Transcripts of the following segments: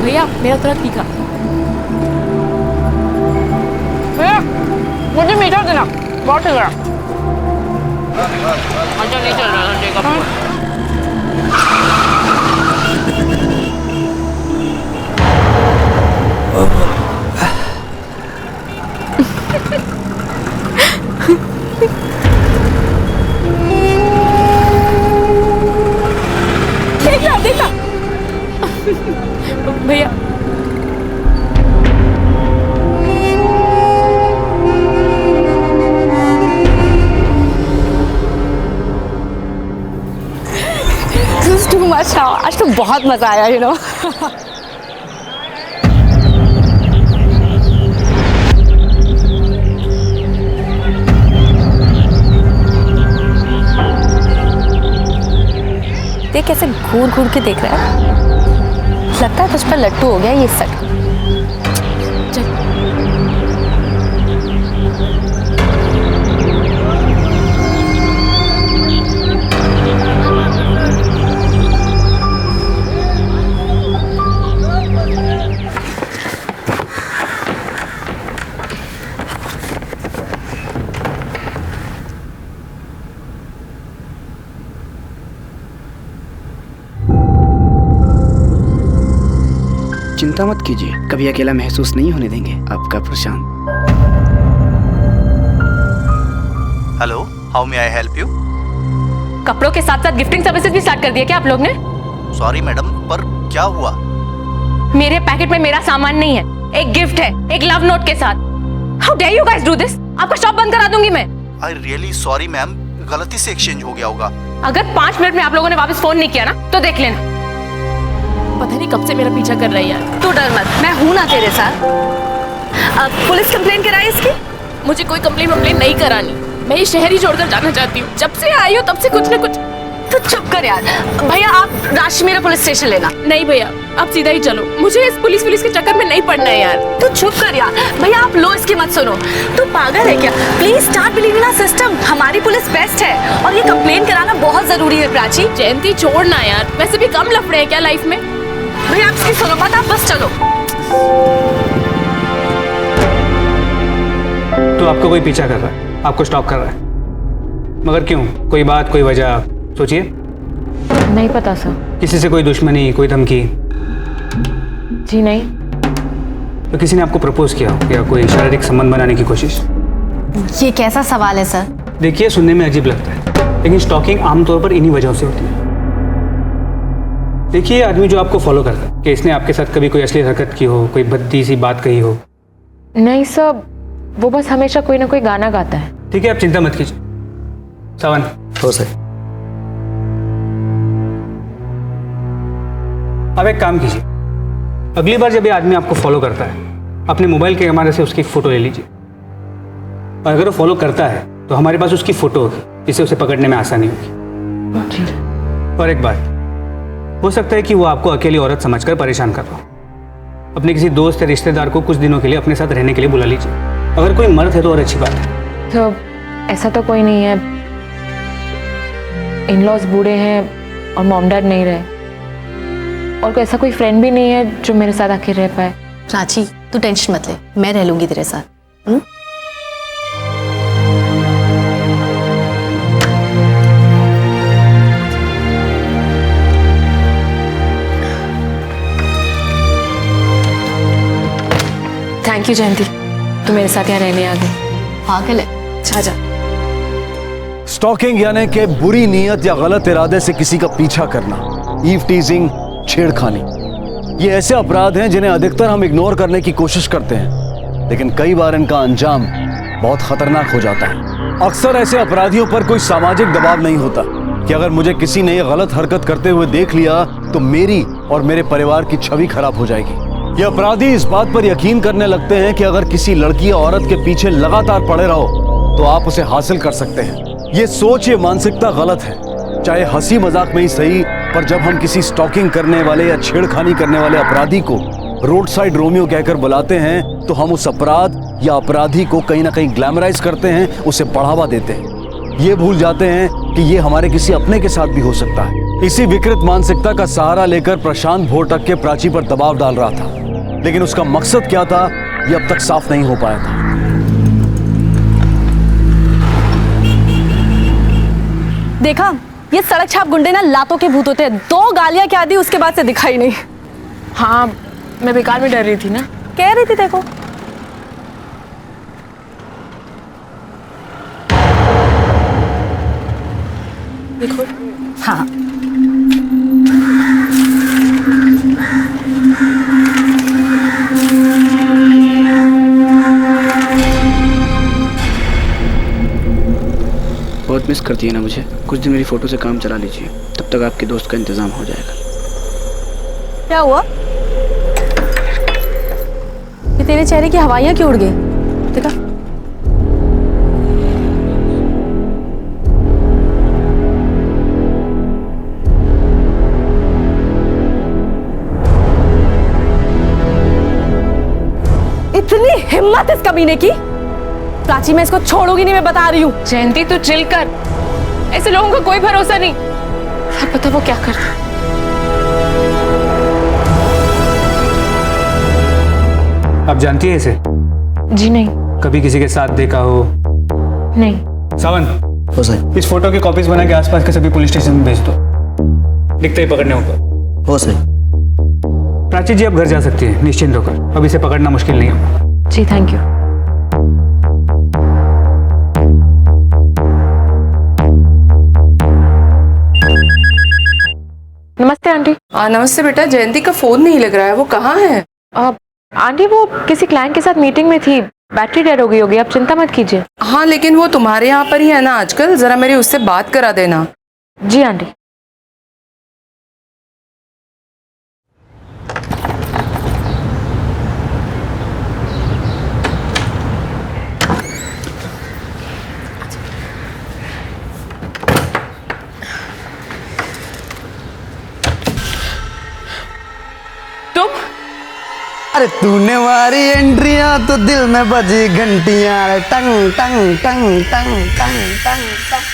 भैया मेरा तुरंत तीखा। भैया मुझे मीठा देना, बहुत ठीक है। अच्छा नहीं चल रहा देखा देखा भैया। Too much. आज तो बहुत मजा आया यू नो। देख कैसे घूर घूर के देख रहा है, लगता है तुझ पर लट्टू हो गया ये सट। चिंता मत कीजिए, कभी अकेला महसूस नहीं होने देंगे। आपका Prashant. Hello, how may I help you? कपड़ों के साथ साथ गिफ्टिंग सर्विसेज भी स्टार्ट कर दिया क्या आप लोग ने? सॉरी मैडम, पर क्या हुआ? मेरे पैकेट में मेरा सामान नहीं है, एक गिफ्ट है, एक लव नोट के साथ। How dare you guys do this? आपका शॉप बंद करा दूंगी मैं। आई रियली सॉरी मैम, गलती से एक्सचेंज हो गया होगा। अगर 5 मिनट में आप लोगों ने वापस फोन नहीं किया ना तो देख लेना। पता नहीं कब से मेरा पीछा कर रही है। तू डर मत, मैं हूं ना तेरे साथ। अब पुलिस कंप्लेन कराई इसकी? मुझे कोई कंप्लेन नहीं करानी, मैं ये शहर ही छोड़कर जाना चाहती हूँ। जब से आई हो तब से कुछ न कुछ। तू चुप कर यार। भैया आप राशि मेरा पुलिस स्टेशन लेना। नहीं भैया आप सीधा ही चलो, मुझे इस पुलिस के चक्कर में नहीं पड़ना है यार। तू चुप कर यार। भैया आप लो इसकी मत सुनो। तू पागल है क्या? Please start believing in system. हमारी पुलिस बेस्ट है और ये कंप्लेन कराना बहुत जरूरी है प्राची। जयंती छोड़ना यार, वैसे भी कम लफड़े हैं क्या लाइफ में? भैया आप इसकी सुनो मत, आप बस चलो। तो आपका कोई पीछा कर रहा है, आपको स्टॉप कर रहा है, मगर क्यों? कोई बात, कोई वजह सोचिए। नहीं पता सर। किसी से कोई दुश्मनी, कोई धमकी? जी नहीं। तो किसी ने आपको प्रपोज किया हो या कोई शारीरिक संबंध बनाने की कोशिश? ये कैसा सवाल है सर? देखिए सुनने में अजीब लगता है, लेकिन स्टॉकिंग आमतौर पर इन्हीं वजहों से होती है। देखिए आदमी जो आपको फॉलो करता है, कि इसने आपके साथ कभी कोई असली हरकत की हो, कोई भद्दी सी बात कही हो? नहीं सर, वो बस हमेशा कोई ना कोई गाना गाता है। ठीक है, आप चिंता मत कीजिए। सावन। हो सर। अब एक काम कीजिए, अगली बार जब ये आदमी आपको फॉलो करता है, अपने मोबाइल के कैमरे से उसकी फोटो ले लीजिए, और अगर वो फॉलो करता है तो हमारे पास उसकी फोटो होगी, जिससे उसे पकड़ने में आसानी होगी। जी। और एक बात, हो सकता है कि वो आपको अकेली औरत समझकर परेशान कर रहा हो। अपने किसी दोस्त या रिश्तेदार को कुछ दिनों के लिए अपने साथ रहने के लिए बुला लीजिए। अगर कोई मर्द है तो और अच्छी बात है। तो ऐसा तो कोई नहीं है, इन-लॉज बूढ़े हैं और मॉम डैड नहीं रहे, और कोई ऐसा कोई फ्रेंड भी नहीं है जो मेरे साथ आके रह पाए। प्राची तू टेंशन मत ले, मैं रह लूंगी तेरे साथ। थैंक यू जयंती, तू मेरे साथ यहाँ रहने आ गई। पागल है, जा जा। स्टॉकिंग यानी कि बुरी नीयत या गलत इरादे से किसी का पीछा करना, ईव टीजिंग, छेड़खानी, ये ऐसे अपराध हैं जिन्हें अधिकतर हम इग्नोर करने की कोशिश करते हैं, लेकिन कई बार इनका अंजाम बहुत खतरनाक हो जाता है। अक्सर ऐसे अपराधियों पर कोई सामाजिक दबाव नहीं होता कि अगर मुझे किसी ने ये गलत हरकत करते हुए देख लिया तो मेरी और मेरे परिवार की छवि खराब हो जाएगी। ये अपराधी इस बात पर यकीन करने लगते हैं कि अगर किसी लड़की या औरत के पीछे लगातार पड़े रहो तो आप उसे हासिल कर सकते हैं। ये सोच, ये मानसिकता गलत है, चाहे हंसी मजाक में ही सही, पर जब हम किसी स्टॉकिंग करने वाले या छेड़खानी करने वाले अपराधी को रोड साइड रोमियो कहकर बुलाते हैं तो हम उस अपराध या अपराधी को कहीं ना कहीं ग्लैमराइज करते हैं, उसे बढ़ावा देते हैं। ये भूल जाते हैं कि ये हमारे किसी अपने के साथ भी हो सकता है। इसी विकृत मानसिकता का सहारा लेकर प्रशांत भोर के प्राची पर दबाव डाल रहा था, लेकिन उसका मकसद क्या था ये अब तक साफ नहीं हो पाया था। देखा, ये सड़क छाप गुंडे ना लातों के भूत होते हैं। 2 गालियां क्या दी, उसके बाद से दिखाई नहीं। हाँ, मैं बेकार में डर रही थी ना। कह रही थी देखो। देखो। हाँ, बहुत मिस करती है ना मुझे। कुछ दिन मेरी फोटो से काम चला लीजिए, तब तक आपके दोस्त का इंतजाम हो जाएगा। क्या हुआ? ये तेरे चेहरे की हवाइयां क्यों उड़ गई? देखा, इतनी हिम्मत इस कमीने की। प्राची, मैं इसको छोड़ूंगी नहीं, मैं बता रही हूँ। जयंती तू चिल कर, ऐसे लोगों का कोई भरोसा नहीं। क्या पता वो क्या करता। आप जानती है इसे? जी नहीं। कभी किसी के साथ देखा हो? नहीं। सावन, हो सर। इस फोटो की कॉपीज बना के आसपास के सभी पुलिस स्टेशन में भेज दो, दिखते ही पकड़ने होगा। हो सर। प्राची जी, अब घर जा सकती है निश्चिंत होकर। अब इसे पकड़ना मुश्किल नहीं होगा। जी थैंक यू। नमस्ते आंटी। नमस्ते बेटा। जयंती का फोन नहीं लग रहा है, वो कहाँ है? आंटी वो किसी क्लाइंट के साथ मीटिंग में थी, बैटरी डेड हो गई होगी, आप चिंता मत कीजिए। हाँ, लेकिन वो तुम्हारे यहाँ पर ही है ना आजकल, जरा मेरी उससे बात करा देना। जी आंटी। तुम? अरे तूने मारी एंट्रियां तो दिल में बजी घंटियां, टंग टंग टंग टंग टंग टंग टंग।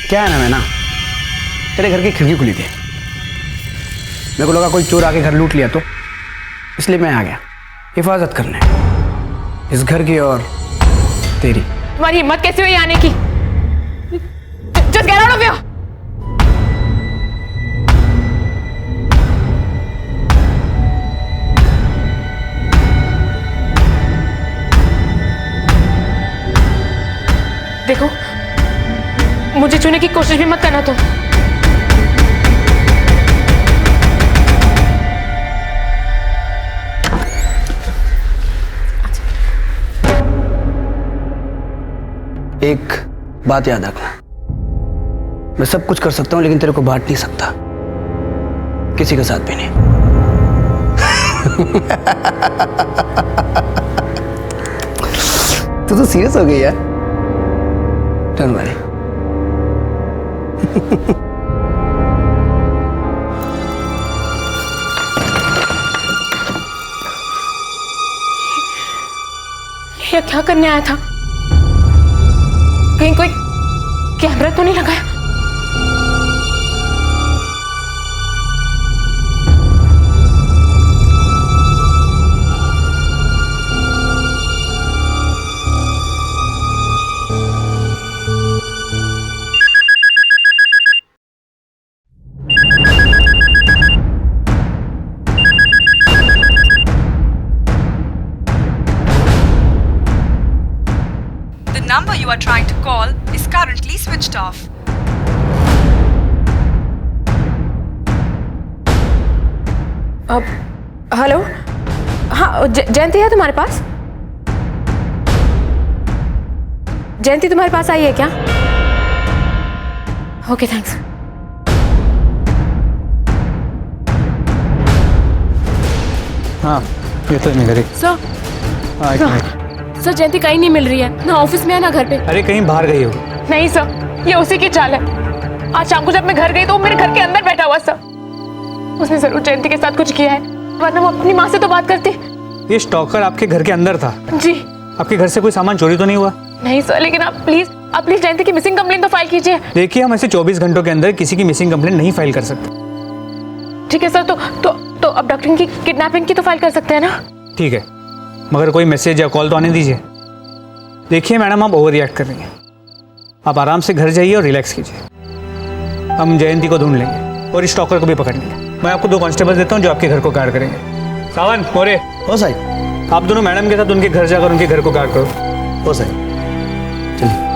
क्या है ना, मैं ना तेरे घर की खिड़की खुली थी, मेरे को लगा कोई चोर आके घर लूट लिया, तो इसलिए मैं आ गया हिफाजत करने, इस घर की और तेरी। तुम्हारी हिम्मत कैसे हुई आने की? Just get out of here! देखो, मुझे छूने की कोशिश भी मत करना तुम। एक बात याद रखना, मैं सब कुछ कर सकता हूं लेकिन तेरे को बांट नहीं सकता, किसी के साथ भी नहीं। तू तो सीरियस हो गई यार। Don't worry. ये क्या करने आया था? कहीं कोई कैमरा तो नहीं लगाया? The number you are trying to call is currently switched off. अब हेलो, हाँ जयंती है तुम्हारे पास? जयंती तुम्हारे पास आई है क्या? Okay thanks. हाँ, ये तो नहीं करी। सर जयंती कहीं नहीं मिल रही है, ना ऑफिस में है ना घर पे। अरे कहीं बाहर गई हो? नहीं सर, ये उसी की चाल है। आज शाम को जब मैं घर गई तो वो मेरे घर के अंदर बैठा हुआ सर। उसने जरूर जयंती के साथ कुछ किया है। वरना वो अपनी माँ से तो बात करती। ये स्टॉकर आपके घर के अंदर था? जी। आपके घर से कोई सामान चोरी तो नहीं हुआ? नहीं सर, लेकिन आप प्लीज जयंती की मिसिंग कंप्लेंट तो फाइल कीजिए। देखिए, हम ऐसे 24 घंटों के अंदर किसी की मिसिंग कंप्लेंट नहीं फाइल कर सकते। ठीक है सर, तो अब डॉक्टर की किडनैपिंग की तो फाइल कर सकते हैं ना? ठीक है, मगर कोई मैसेज या कॉल तो आने दीजिए। देखिए मैडम, आप ओवर रिएक्ट कर रही हैं। आप आराम से घर जाइए और रिलैक्स कीजिए। हम जयंती को ढूंढ लेंगे और स्टॉकर को भी पकड़ लेंगे। मैं आपको 2 कांस्टेबल देता हूँ जो आपके घर को गार्ड करेंगे। सावन, मोरे, हो साहब। आप दोनों मैडम के साथ उनके घर जाकर उनके घर को गार्ड करो। हो साहब, चलिए।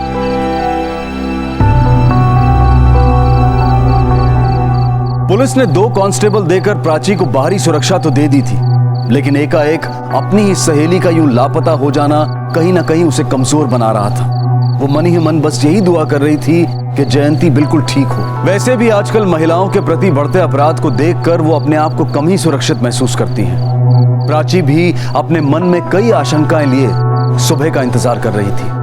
पुलिस ने 2 कांस्टेबल देकर प्राची को बाहरी सुरक्षा तो दे दी थी, लेकिन एकाएक अपनी ही सहेली का यूं लापता हो जाना कहीं ना कहीं उसे कमजोर बना रहा था। वो मन ही मन बस यही दुआ कर रही थी कि जयंती बिल्कुल ठीक हो। वैसे भी आजकल महिलाओं के प्रति बढ़ते अपराध को देखकर वो अपने आप को कम ही सुरक्षित महसूस करती हैं। प्राची भी अपने मन में कई आशंकाएं लिए सुबह का इंतजार कर रही थी।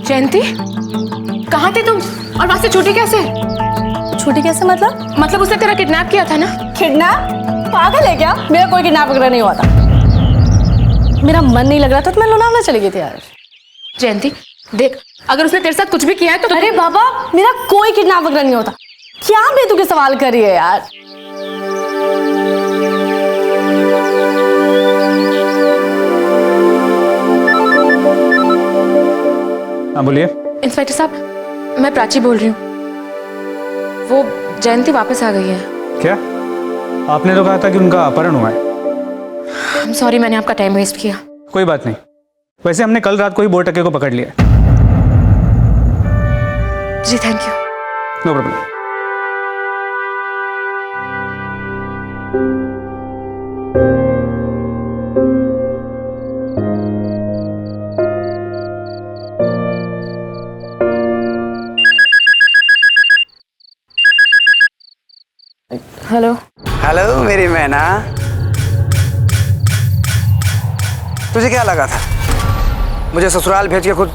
जयंती, कहाँ थे तुम? और वहां से छूटी कैसे? छुट्टी कैसे मतलब? मतलब उसने तेरा किडनैप किया था ना? किडनैप? पागल है क्या? मेरा कोई किडनैप वगैरह नहीं हुआ था। मेरा मन नहीं लग रहा था तो मैं लोनावला चली गई थी यार। जयंती देख, अगर उसने तेरे साथ कुछ भी किया है तो अरे बाबा, मेरा कोई किडनैप वगैरह नहीं होता। क्या बेतुके सवाल कर रही है यार? हाँ बोलिए। इंस्पेक्टर साहब, मैं प्राची बोल रही हूँ। वो जयंती वापस आ गई है। क्या? आपने तो कहा था कि उनका अपहरण हुआ है। I'm sorry, मैंने आपका टाइम वेस्ट किया। कोई बात नहीं, वैसे हमने कल रात को ही बोरटके को पकड़ लिया। जी thank you. No problem. Hello. Hello मेरी मैना, तुझे क्या लगा था मुझे ससुराल भेज के खुद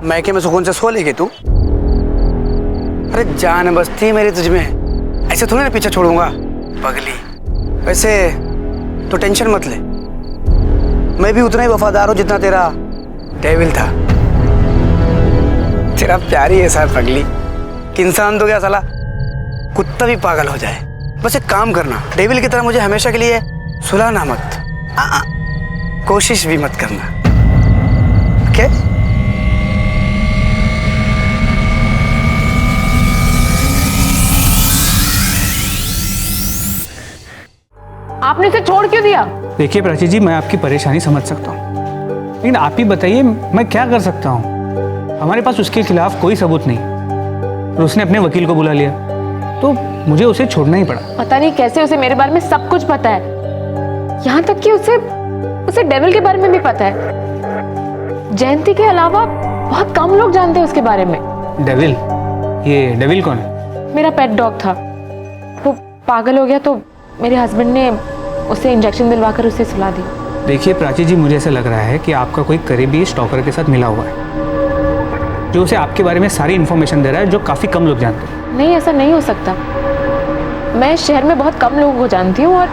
मैके में सुकून से सो लेगी तू? अरे जान बसती मेरी तुझ में, ऐसे थोड़ी ना पीछे छोड़ूंगा पगली। वैसे तो टेंशन मत ले, मैं भी उतना ही वफादार हूँ जितना तेरा डेविल था। तेरा प्यार ही ऐसा है पगली कि इंसान तो क्या साला कुत्ता भी पागल हो जाए। बस एक काम करना, डेविल की तरह मुझे हमेशा के लिए सुलाना मत, कोशिश भी मत करना। ओके? आपने इसे छोड़ क्यों दिया? देखिए प्राची जी, मैं आपकी परेशानी समझ सकता हूँ, लेकिन आप ही बताइए मैं क्या कर सकता हूँ। हमारे पास उसके खिलाफ कोई सबूत नहीं और उसने अपने वकील को बुला लिया, तो मुझे उसे छोड़ना ही पड़ा। पता नहीं कैसे उसे मेरे बारे में सब कुछ पता है, यहाँ तक कि उसे डेविल के बारे में भी पता है। जयंती के अलावा बहुत कम लोग जानते हैं उसके बारे में। डेविल? ये डेविल कौन है? मेरा पेट डॉग था, वो पागल हो गया तो मेरे हस्बैंड ने उसे इंजेक्शन दिलवाकर उसे सुला दी। देखिए प्राची जी, मुझे ऐसा लग रहा है कि आपका कोई करीबी स्टॉकर के साथ मिला हुआ है, जो उसे आपके बारे में सारी इन्फॉर्मेशन दे रहा है जो काफ़ी कम लोग जानते हैं। नहीं, ऐसा नहीं हो सकता। मैं शहर में बहुत कम लोगों को जानती हूँ और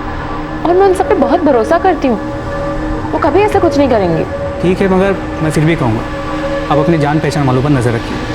मैं उन सब पे बहुत भरोसा करती हूँ। वो कभी ऐसा कुछ नहीं करेंगे। ठीक है, मगर मैं फिर भी कहूँगा आप अपनी जान पहचान वालों पर नजर रखिए।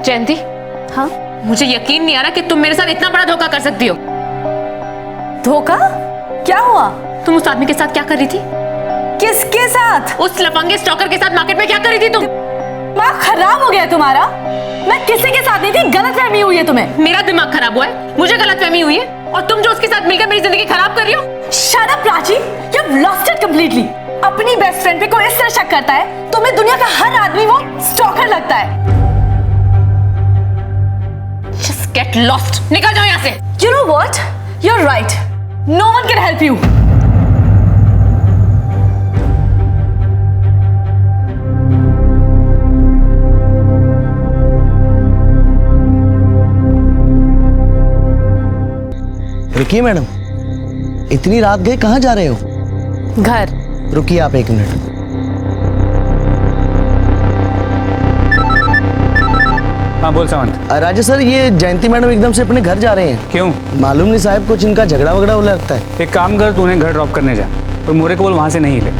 जयंती, हाँ मुझे यकीन नहीं आ रहा कि तुम मेरे साथ इतना बड़ा धोखा कर सकती हो। धोखा? क्या हुआ? तुम उस आदमी के साथ क्या कर रही थी? किसके साथ? उस लफंगे स्टॉकर के साथ मार्केट में क्या कर रही थी तुम? दिमाग खराब हो गया तुम्हारा? मैं किसी के साथ नहीं थी, गलतफहमी हुई है तुम्हें। मेरा दिमाग खराब हुआ है, मुझे गलतफहमी हुई है, और तुम जो उसके साथ मिलकर मेरी जिंदगी खराब कर रही हो। Shut up, Prachi, you've lost it completely. अपनी बेस्ट फ्रेंड पे कोई इस तरह शक करता है, तुम्हें दुनिया का हर आदमी वो स्टॉकर लगता है। Just get lost. निकल जाओ यहाँ से। You know what? You're right. No one can help you. रुकिए मैडम, इतनी रात गए कहाँ जा रहे हो? घर। रुकिए आप 1 मिनट। हाँ बोल सावंत। राजेश सर, ये जयंती मैडम एकदम से अपने घर जा रहे हैं। क्यों? मालूम नहीं साहब, कुछ इनका झगड़ा वगड़ा हो लगता है। एक काम कर, तू उन्हें घर ड्रॉप करने जा और मोरे को बोल वहाँ से नहीं ले,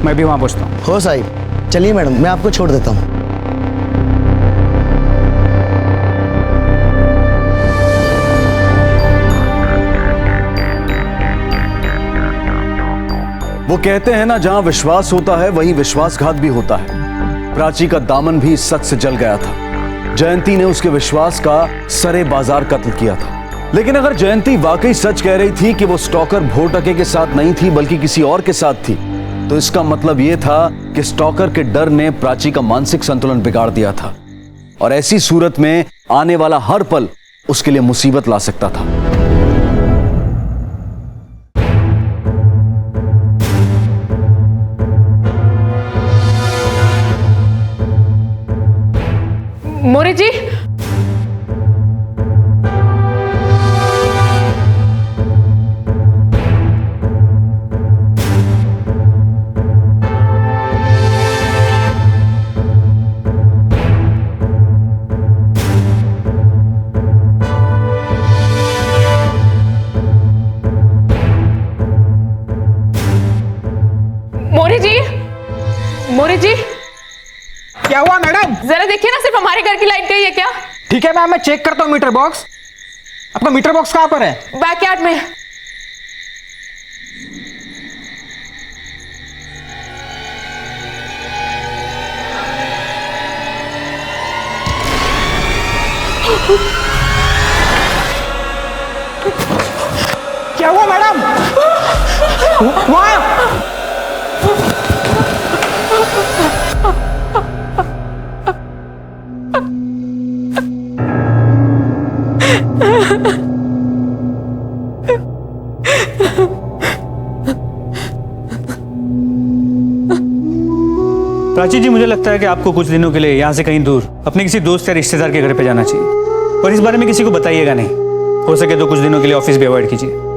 मैं भी वहाँ पहुँचता हूँ। हो साहिब, चलिए मैडम, मैं आपको छोड़ देता हूँ। वो कहते हैं ना, जहां विश्वास होता है वहीं विश्वासघात भी होता है। प्राची का दामन भी सच से जल गया था। जयंती ने उसके विश्वास का सरे बाजार कत्ल किया था। लेकिन अगर जयंती वाकई सच कह रही थी कि वो स्टॉकर भोटके के साथ नहीं थी बल्कि किसी और के साथ थी, तो इसका मतलब यह था कि स्टॉकर के डर ने प्राची का मानसिक संतुलन बिगाड़ दिया था, और ऐसी सूरत में आने वाला हर पल उसके लिए मुसीबत ला सकता था। मोरे जी, मोरे जी, मोरे जी, क्या हुआ मैडम? जरा देखिए ना, सिर्फ हमारे घर की लाइट गई है क्या? ठीक है मैम, मैं चेक करता हूँ मीटर बॉक्स। आपका मीटर बॉक्स कहाँ पर है? बैकयार्ड में। क्या हुआ मैडम? वहाँ प्राची जी, मुझे लगता है कि आपको कुछ दिनों के लिए यहाँ से कहीं दूर अपने किसी दोस्त या रिश्तेदार के घर पे जाना चाहिए, और इस बारे में किसी को बताइएगा नहीं। हो सके तो कुछ दिनों के लिए ऑफिस भी अवॉइड कीजिए।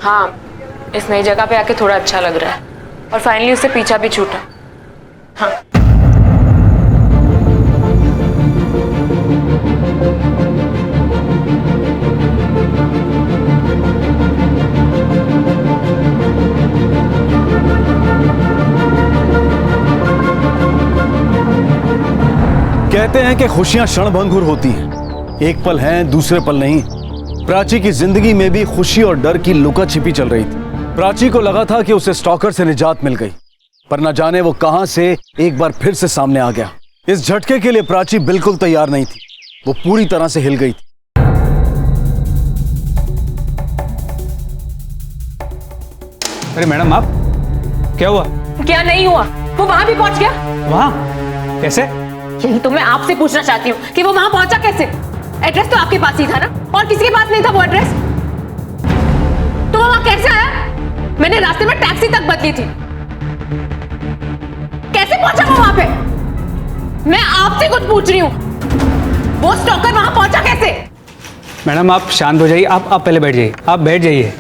हाँ, इस नई जगह पे आके थोड़ा अच्छा लग रहा है और फाइनली उससे पीछा भी छूटा। हाँ। कहते हैं कि खुशियां क्षणभंगुर होती हैं, एक पल हैं दूसरे पल नहीं। प्राची की जिंदगी में भी खुशी और डर की लुका छिपी चल रही थी। प्राची को लगा था कि उसे स्टॉकर से निजात मिल गई, पर न जाने वो कहां से एक बार फिर से सामने आ गया। इस झटके के लिए प्राची बिल्कुल तैयार नहीं थी, वो पूरी तरह से हिल गई थी। अरे मैडम, आप क्या हुआ? क्या नहीं हुआ? वो वहां भी पहुंच गया। वहां कैसे? यही तो मैं आपसे पूछना चाहती हूँ कि वो वहां पहुंचा कैसे? एड्रेस तो आपके पास ही था ना, और किसी के पास नहीं था वो एड्रेस। तो वो वहां कैसे आया? मैंने रास्ते में टैक्सी तक बदली थी। कैसे पहुंचा वो वहां पे? मैं आपसे कुछ पूछ रही हूँ, वो स्टॉकर वहां पहुंचा कैसे? मैडम आप शांत हो जाइए, आप पहले बैठ जाइए, आप बैठ जाइए।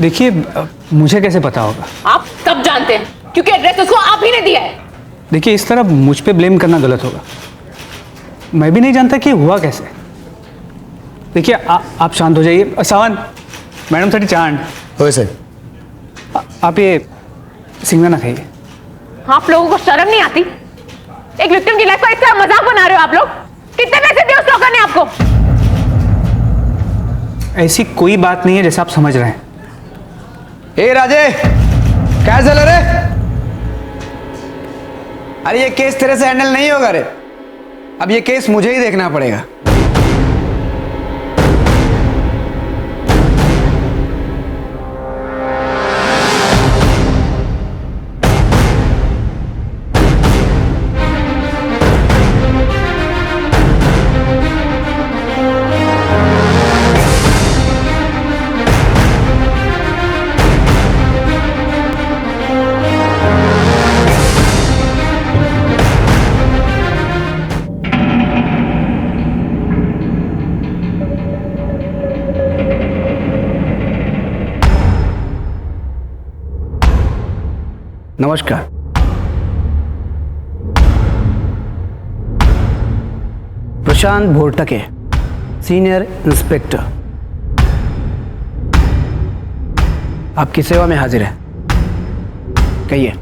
देखिए मुझे कैसे पता होगा? आप सब जानते हैं, क्योंकि एड्रेस उसको आप ही ने दिया है। देखिए इस तरह मुझ पे ब्लेम करना गलत होगा। मैं भी नहीं जानता कि हुआ कैसे। देखिए आप शांत हो जाइए। सावन, मैडम साठी चांद वैसे आप ये सिंगना ना खाइए। आप लोगों को शर्म नहीं आती? एक विक्टिम की लाइफ का इस तरह मजाक बना रहे हो आप लोग। कितने पैसे दिए उस टोकर ने आपको? ऐसी कोई बात नहीं है जैसा आप समझ रहे हैं। ए राजे, क्या चल रहा है? अरे ये केस तेरे से हैंडल नहीं होगा रे। अब ये केस मुझे ही देखना पड़ेगा। नमस्कार। प्रशांत भोरटके, सीनियर इंस्पेक्टर, आपकी सेवा में हाजिर है। कहिए,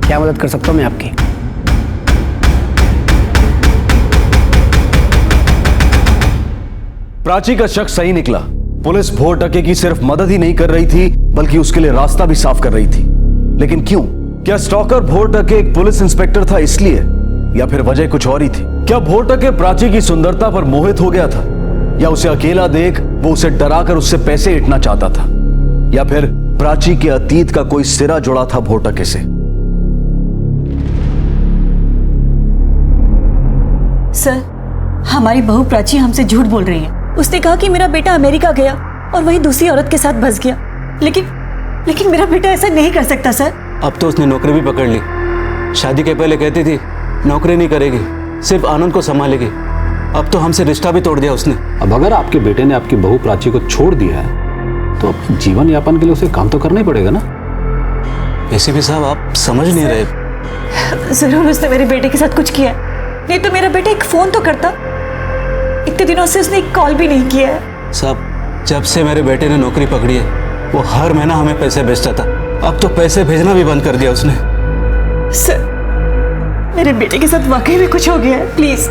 क्या मदद कर सकता हूं मैं आपकी? प्राची का शक सही निकला। पुलिस भोरटके की सिर्फ मदद ही नहीं कर रही थी, बल्कि उसके लिए रास्ता भी साफ कर रही थी। लेकिन क्यों? क्या स्टॉकर भोरटके एक पुलिस इंस्पेक्टर था इसलिए, या फिर वजह कुछ और ही थी? क्या भोरटके प्राची की सुंदरता पर मोहित हो गया था, या उसे अकेला देख वो उसे डराकर उससे पैसे ऐंठना चाहता था, या फिर प्राची के अतीत का कोई सिरा जुड़ा था भोरटके से? सर, हमारी बहू प्राची हमसे झूठ बोल रही है। उसने कहा कि मेरा बेटा अमेरिका गया और वहीं दूसरी औरत के साथ बस गया। लेकिन मेरा बेटा ऐसा नहीं कर सकता सर। अब तो उसने नौकरी भी पकड़ ली। शादी के पहले कहती थी नौकरी नहीं करेगी, सिर्फ आनंद को संभालेगी। अब तो हमसे रिश्ता भी तोड़ दिया उसने। अब अगर आपके बेटे ने आपकी बहू प्राची को छोड़ दिया है तो अब जीवन यापन के लिए उसे काम तो करना ही पड़ेगा ना। ऐसे भी साहब आप समझ नहीं रहे। जरूर उसने मेरे बेटे के साथ कुछ किया, नहीं तो मेरा बेटा एक फोन तो करता। इतने दिनों से उसने एक कॉल भी नहीं किया है। साहब, जब से मेरे बेटे ने नौकरी पकड़ी है वो हर महीना हमें पैसे भेजता था। अब तो पैसे भेजना भी बंद कर दिया उसने। सर, मेरे बेटे के साथ वाकई में कुछ हो गया है। प्लीज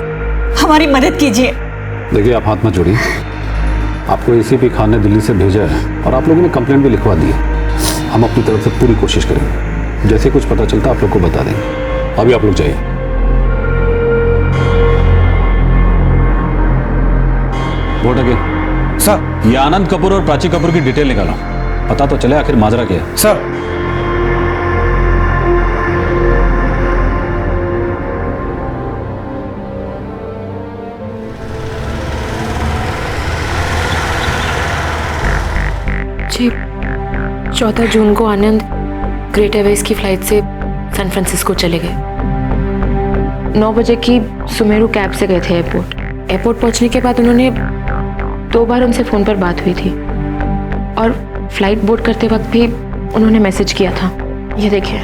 हमारी मदद कीजिए। देखिए आप हाथ मत जोड़िए। आपको एसीपी खान ने दिल्ली से भेजा है और आप लोगों ने कंप्लेंट भी लिखवा दी है। हम अपनी तरफ से पूरी कोशिश करेंगे, जैसे कुछ पता चलता आप लोग को बता देंगे। अभी आप लोग जाइए। भोरटके सर, ये आनंद कपूर और प्राची कपूर की डिटेल निकालो, पता तो चले आखिर माजरा क्या है। सर। जी, 14 जून को आनंद ग्रेट एयरवेज की फ्लाइट से सैन फ्रांसिस्को चले गए। 9 बजे की सुमेरु कैब से गए थे एयरपोर्ट। एयरपोर्ट पहुंचने के बाद उन्होंने 2 बार उनसे फोन पर बात हुई थी और फ्लाइट बोर्ड करते वक्त भी उन्होंने मैसेज किया था। ये देखिए।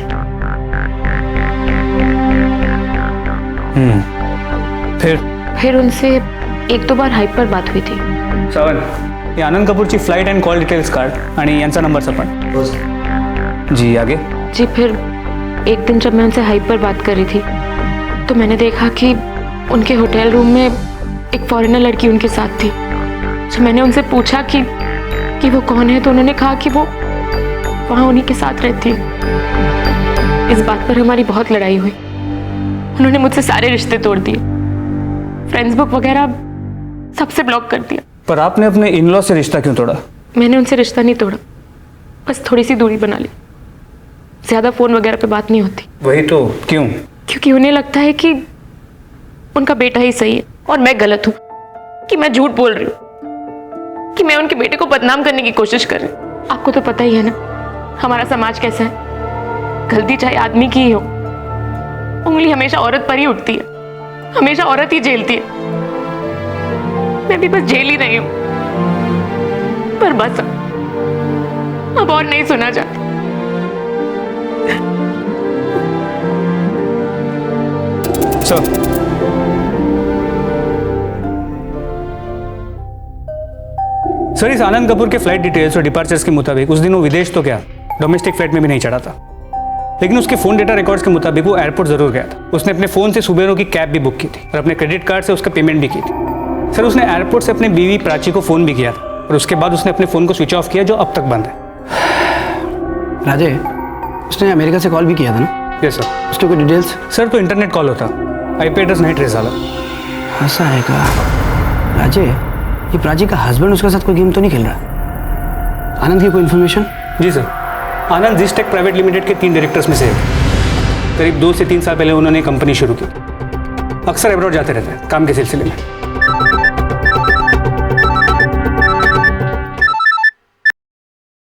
फिर उनसे एक दो बार हाइपर बात हुई थी। श्रावण, ये आनंद कपूरची flight and call details card आणि यांचा नंबरचा पण। जी आगे। जी, फिर एक दिन जब मैं उनसे हाइपर बात कर रही थी तो मैंने देखा कि उनके होटल रूम में एक फॉरेनर लड़की उनके साथ थी। जब मैंने उनसे पूछा कि वो कौन है तो उन्होंने कहा कि वो वहाँ उन्हीं के साथ रहती है। इस बात पर हमारी बहुत लड़ाई हुई। उन्होंने मुझसे सारे रिश्ते तोड़ दिए, फ्रेंड्स बुक वगैरह सबसे ब्लॉक कर दिया। पर आपने अपने इन लॉ से रिश्ता क्यों तोड़ा? मैंने उनसे रिश्ता नहीं तोड़ा, बस थोड़ी सी दूरी बना ली। ज्यादा फोन वगैरह पे बात नहीं होती। वही तो, क्यों? क्योंकि उन्हें लगता है कि उनका बेटा ही सही है और मैं गलत हूं, कि मैं झूठ बोल रही हूं, कि मैं उनके बेटे को बदनाम करने की कोशिश कर रही हूं। आपको तो पता ही है ना हमारा समाज कैसा है। गलती चाहे आदमी की ही हो, उंगली हमेशा औरत पर ही उठती है, हमेशा औरत ही झेलती है। मैं भी बस झेल ही रही हूं, पर बस अब और नहीं सुना जाता। सर, इस आनंद कपूर के फ्लाइट डिटेल्स और डिपार्चर्स के मुताबिक उस दिन वो विदेश तो क्या, डोमेस्टिक फ्लाइट में भी नहीं चढ़ा था। लेकिन उसके फोन डेटा रिकॉर्ड्स के मुताबिक वो एयरपोर्ट जरूर गया था। उसने अपने फोन से सुबेरो की कैब भी बुक की थी और अपने क्रेडिट कार्ड से उसका पेमेंट भी की थी। सर, उसने एयरपोर्ट से अपनी बीवी प्राची को फोन भी किया था और उसके बाद उसने अपने फोन को स्विच ऑफ किया, जो अब तक बंद है। राजे, उसने अमेरिका से कॉल भी किया था ना? Yes sir. उसके कोई डिटेल्स? सर, तो इंटरनेट कॉल होता, आईपी एड्रेस नहीं ट्रेस झाला। ऐसा है का? राजे, ये प्राची का हस्बैंड उसके साथ कोई गेम तो नहीं खेल रहा? आनंद की कोई इन्फॉर्मेशन? जी सर, आनंद जिसटेक प्राइवेट लिमिटेड के 3 डायरेक्टर्स में से एक। करीब 2 से 3 साल पहले उन्होंने कंपनी शुरू की। अक्सर अब्रॉड जाते रहते हैं काम के सिलसिले में।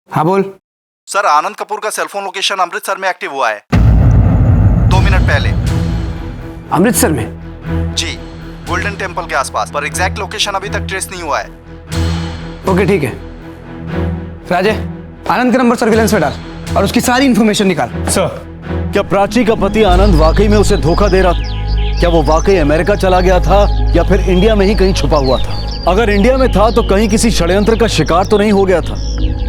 हाँ बोल। सर, आनंद कपूर का सेलफोन लोकेशन अमृतसर में एक्टिव हुआ है 2 मिनट पहले। अमृतसर में? जी, गोल्डन टेम्पल के आसपास, पर एग्जैक्ट लोकेशन अभी तक ट्रेस नहीं हुआ है। ओके ठीक है। राजे, आनंद का नंबर सर्विलेंस में डाल और उसकी सारी इंफॉर्मेशन निकाल। सर, क्या प्राची का पति आनंद वाकई में उसे धोखा दे रहा था? क्या वो वाकई अमेरिका चला गया था या फिर इंडिया में ही कहीं छुपा हुआ था? अगर इंडिया में था तो कहीं किसी षड्यंत्र का शिकार तो नहीं हो गया था,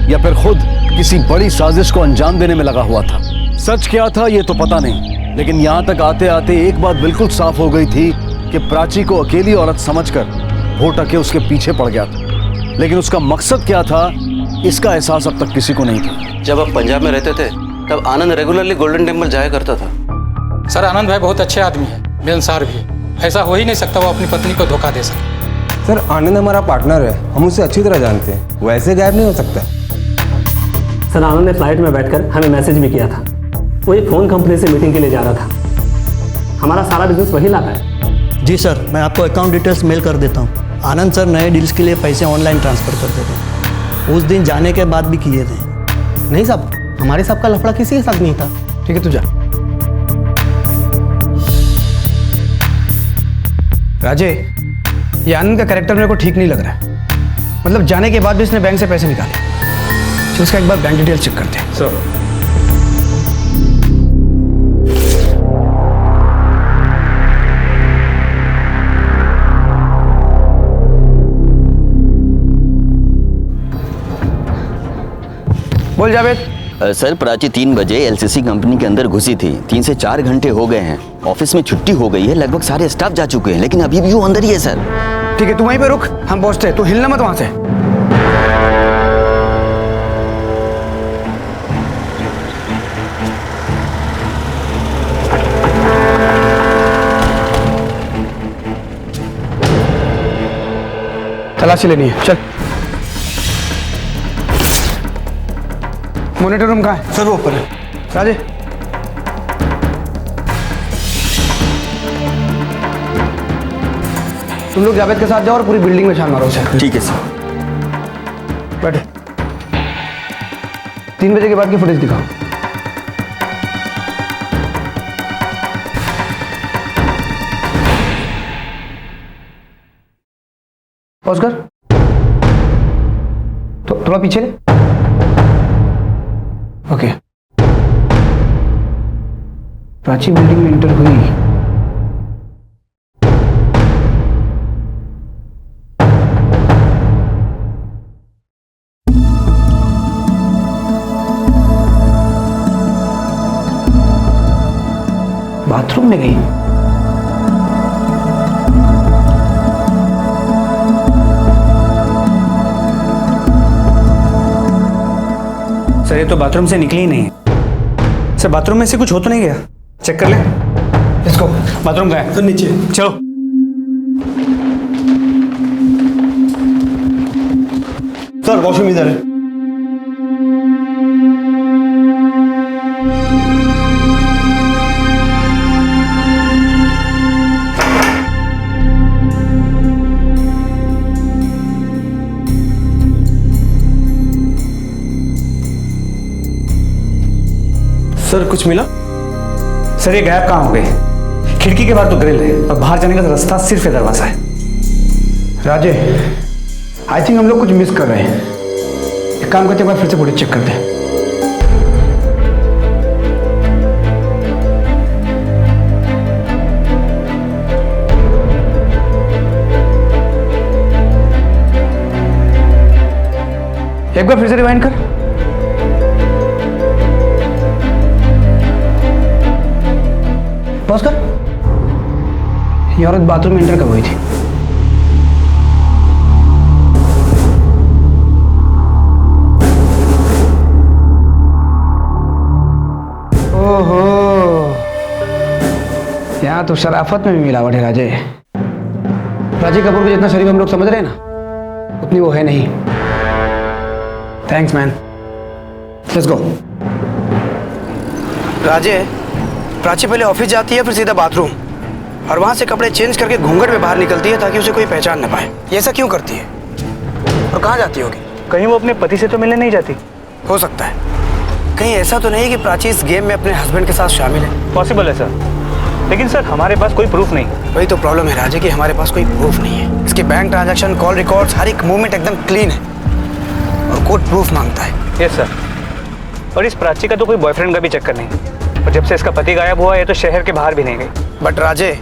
या फिर खुद किसी बड़ी साजिश को अंजाम देने में लगा हुआ था? सच क्या था ये तो पता नहीं, लेकिन यहाँ तक आते आते एक बात बिल्कुल साफ हो गई थी कि प्राची को अकेली औरत समझकर भोटा के उसके पीछे पड़ गया था। लेकिन उसका मकसद क्या था, इसका एहसास अब तक किसी को नहीं था। जब आप पंजाब में रहते थे तब आनंद रेगुलरली गोल्डन टेम्पल जाया करता था। सर, आनंद भाई बहुत अच्छे आदमी है, मिलनसार भी है। ऐसा हो ही नहीं सकता वो अपनी पत्नी को धोखा दे सके। सर, आनंद हमारा पार्टनर है, हम उसे अच्छी तरह जानते हैं, वो ऐसे गायब नहीं हो सकता। सर, आनंद ने फ्लाइट में बैठकर हमें मैसेज भी किया था। वो एक फ़ोन कंपनी से मीटिंग के लिए जा रहा था। हमारा सारा बिजनेस वही लाता है। जी सर, मैं आपको अकाउंट डिटेल्स मेल कर देता हूँ। आनंद सर नए डील्स के लिए पैसे ऑनलाइन ट्रांसफ़र करते थे। उस दिन जाने के बाद भी किए थे। नहीं साहब, हमारे साहब का लफड़ा किसी के साथ नहीं था। ठीक है, तू जा। राजे, ये आनंद का कैरेक्टर मेरे को ठीक नहीं लग रहा है। मतलब जाने के बाद भी इसने बैंक से पैसे निकाले। चलो उसका एक बार बैंक डिटेल चेक करते हैं। सर, बोल जावेद। सर, प्राची 3 बजे एलसीसी कंपनी के अंदर घुसी थी। 3 से 4 घंटे हो गए हैं। ऑफिस में छुट्टी हो गई है, लगभग सारे स्टाफ जा चुके हैं, लेकिन अभी भी वो अंदर ही है सर। ठीक है, तू वहीं पे रुक, हम पहुंचते हैं। तू हिलना मत वहां से। तलाशी लेनी है, चल। मॉनिटर रूम कहाँ है? सर, वो ऊपर है। राजे, तुम लोग जावेद के साथ जाओ और पूरी बिल्डिंग में छान मारो उसे। ठीक है सर। बैठे। 3 बजे के बाद की फुटेज दिखाओ। पॉज कर। तो थोड़ा पीछे ले। ओके। प्राची बिल्डिंग में एंटर हुई। बाथरूम में गई। सर ये तो बाथरूम से निकली ही नहीं है। सर बाथरूम में से कुछ हो तो नहीं गया? चेक कर ले। इसको बाथरूम का है। सर नीचे चलो। सर वॉशरूम इधर है। सर कुछ मिला? सर ये गैप कहाँ हो गई? खिड़की के बाहर तो ग्रिल है और बाहर जाने का रास्ता सिर्फ दरवाजा है। राजे आई थिंक हम लोग कुछ मिस कर रहे हैं। एक काम करते हैं, फिर से फुटेज चेक करते हैं। एक बार फिर से रिवाइंड कर। पॉज कर। ये औरत बाथरूम में एंटर कब हुई थी? ओहो, यहाँ तो शराफत में भी मिलावट है राजे। राजी कपूर को जितना शरीफ हम लोग समझ रहे हैं ना, उतनी वो है नहीं। Thanks man. Let's go. Raje, Prachi पहले ऑफिस जाती है, फिर सीधा बाथरूम, और वहां से कपड़े चेंज करके घूंघट में बाहर निकलती है ताकि उसे कोई पहचान न पाए। ये ऐसा क्यों करती है? और कहाँ जाती होगी? कहीं वो अपने पति से तो मिलने नहीं जाती? हो सकता है। कहीं ऐसा तो नहीं कि प्राची इस गेम में अपने हस्बैंड के साथ शामिल है? पॉसिबल है सर, लेकिन सर हमारे पास कोई प्रूफ नहीं। वही तो प्रॉब्लम है राजे कि हमारे पास कोई प्रूफ नहीं है। इसके बैंक ट्रांजैक्शन, कॉल रिकॉर्ड्स, हर एक मूवमेंट एकदम क्लीन है, और कोर्ट प्रूफ मांगता है। Yes sir. और इस प्राची का तो कोई बॉयफ्रेंड का भी चक्कर नहीं, और जब से इसका पति गायब हुआ है तो शहर के बाहर भी नहीं गई। बट राजे,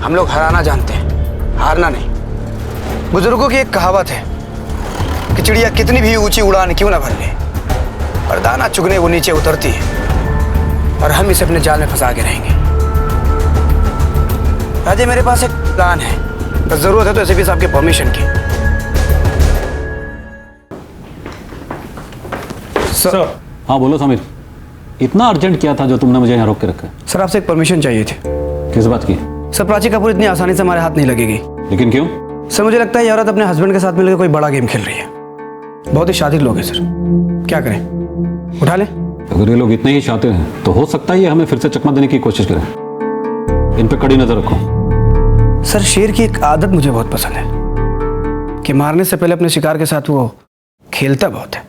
हम लोग हराना जानते हैं, हारना नहीं। बुजुर्गों की एक कहावत है कि चिड़िया कितनी भी ऊंची उड़ान क्यों ना भर ले, पर दाना चुगने वो नीचे उतरती है, और हम इसे अपने जाल में फंसा के रहेंगे। राजे, मेरे पास एक प्लान है, बस जरूरत है तो ऐसे भी आपके परमिशन की। सर। हाँ बोलो समीर, इतना अर्जेंट क्या था जो तुमने मुझे यहाँ रोक के रखा है? सर आपसे एक परमिशन चाहिए थी। किस बात की? सर प्राची कपूर इतनी आसानी से हमारे हाथ नहीं लगेगी। लेकिन क्यों? सर मुझे लगता है ये औरत अपने हस्बैंड के साथ मिलकर कोई बड़ा गेम खेल रही है। बहुत ही शातिर लोग हैं सर, क्या करें? उठा ले। अगर ये लोग इतने ही चाहते हैं तो हो सकता है ये हमें फिर से चकमा देने की कोशिश करें। इन पे कड़ी नजर रखो। सर शेर की एक आदत मुझे बहुत पसंद है कि मारने से पहले अपने शिकार के साथ वो खेलता बहुत है।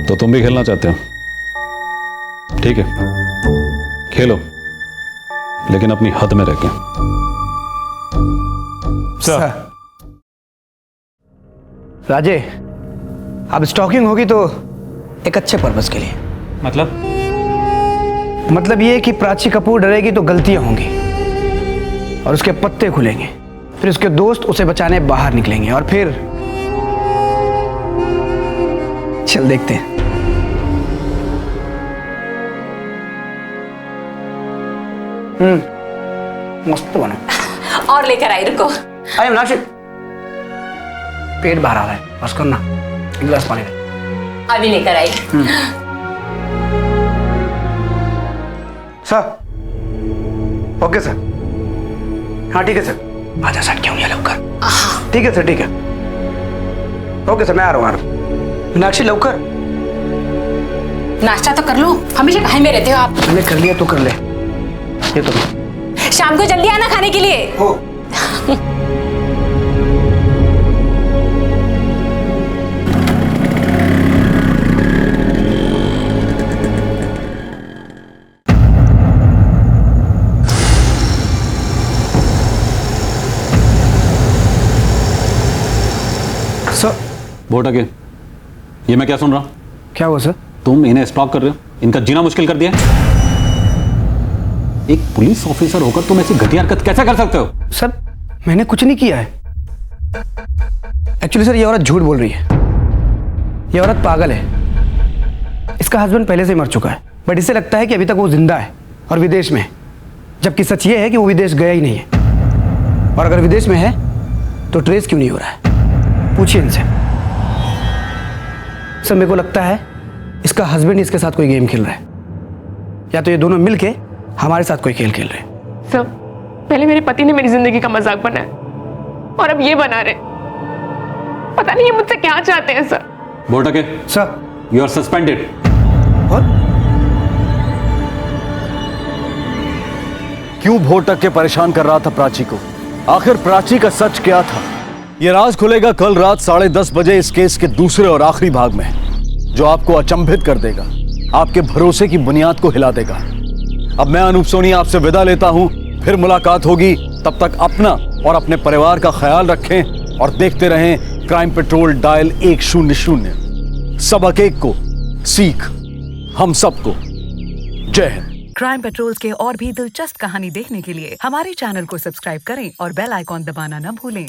तो तुम भी खेलना चाहते हो? ठीक है, खेलो, लेकिन अपनी हद में रह के। सर। राजे, अब स्टॉकिंग होगी तो एक अच्छे पर्पस के लिए। मतलब ये कि प्राची कपूर डरेगी तो गलतियां होंगी और उसके पत्ते खुलेंगे, फिर उसके दोस्त उसे बचाने बाहर निकलेंगे, और फिर चल देखते हैं। मस्त बना। और लेकर आई, रुको। अरे मीनाक्षी, पेट बाहर आ रहा है, बस करना। एक गिलास पानी दे। अभी लेकर आई। सर। Okay sir. हाँ ठीक है सर। आजा सर, क्यों नहीं लवकर? ठीक है सर, ठीक है। ओके सर, मैं आ रहा हूँ। मीनाक्षी लवकर। नाश्ता तो कर लो, हमेशा कहीं में रहते हो आप। मैंने कर लिया तो कर ले। ये तो शाम को जल्दी आना खाने के लिए। हो। भोटा के ये मैं क्या सुन रहा हूँ? क्या हुआ सर? तुम इन्हें स्टॉक कर रहे हो, इनका जीना मुश्किल कर दिया। एक पुलिस ऑफिसर होकर तुम ऐसी घटिया हरकत कैसे कर सकते हो? सर मैंने कुछ नहीं किया है। एक्चुअली सर ये औरत झूठ बोल रही है। ये औरत पागल है। इसका हस्बैंड पहले से ही मर चुका है, बट इसे लगता है कि अभी तक वो जिंदा है और विदेश में है, जबकि सच ये है कि वो विदेश गया ही नहीं है। और अगर विदेश में है तो ट्रेस क्यों नहीं हो रहा है? पूछिए इनसे। सर मेरे को लगता है इसका हस्बैंड इसके साथ कोई गेम खेल रहा है, या तो ये दोनों मिलके हमारे साथ कोई खेल खेल रहे हैं। सर पहले मेरे पति ने मेरी जिंदगी का मजाक बनाया और अब ये बना रहे। पता नहीं ये मुझसे क्या चाहते हैं सर। भोटा के सर यू आर सस्पेंडेड। क्यों भोटक के परेशान कर रहा था प्राची को? आखिर प्राची का सच क्या था? यह राज खुलेगा कल रात 10:30 बजे इस केस के दूसरे और आखिरी भाग में, जो आपको अचंभित कर देगा, आपके भरोसे की बुनियाद को हिला देगा। अब मैं अनूप सोनी आपसे विदा लेता हूं, फिर मुलाकात होगी। तब तक अपना और अपने परिवार का ख्याल रखें और देखते रहें क्राइम पेट्रोल डायल 100। सबक एक को सीख हम सबको। जय हिंद। क्राइम पेट्रोल के और भी दिलचस्प कहानी देखने के लिए हमारे चैनल को सब्सक्राइब करें और बेल आइकॉन दबाना न भूलें।